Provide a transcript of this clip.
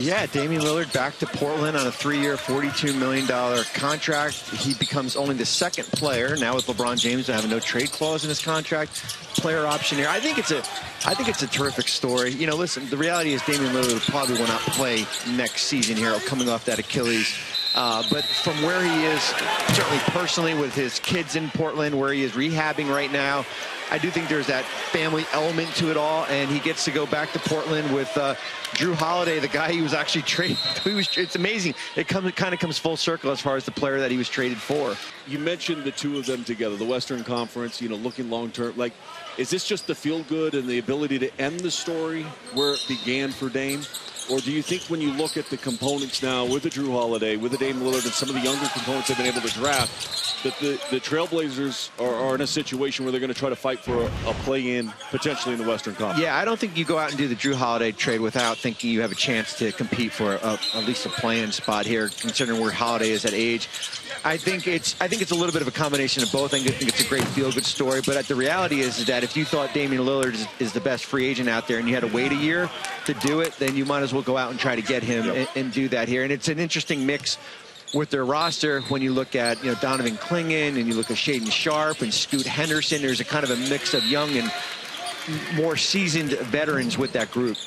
Yeah, Damian Lillard back to Portland on a 3-year, $42 million contract. He becomes only the second player now with LeBron James to have a no trade clause in his contract. Player option here. I think it's a terrific story. You know, listen, the reality is Damian Lillard probably will not play next season here, coming off that Achilles. But from where he is, certainly personally with his kids in Portland, where he is rehabbing right now, I do think there's that family element to it all, and he gets to go back to Portland with Jrue Holiday, the guy he was actually traded. It's amazing. It kind of comes full circle as far as the player that he was traded for. You mentioned the two of them together, the Western Conference, you know, looking long-term. Like, is this just the feel-good and the ability to end the story where it began for Dame? Or do you think when you look at the components now with the Jrue Holiday, with the Dame Lillard, and some of the younger components they've been able to draft, that the Trailblazers are in a situation where they're going to try to fight for a play-in potentially in the Western Conference? Yeah, I don't think you go out and do the Jrue Holiday trade without thinking you have a chance to compete for at least a play-in spot here, considering where Holiday is at age. I think it's a little bit of a combination of both. I think it's a great feel-good story, but the reality is that if you thought Damian Lillard is the best free agent out there and you had to wait a year to do it, then you might as well go out and try to get him and do that here. And it's an interesting mix with their roster when you look at, you know, Donovan Clingan and you look at Shaedon Sharpe and Scoot Henderson. There's a kind of a mix of young and more seasoned veterans with that group.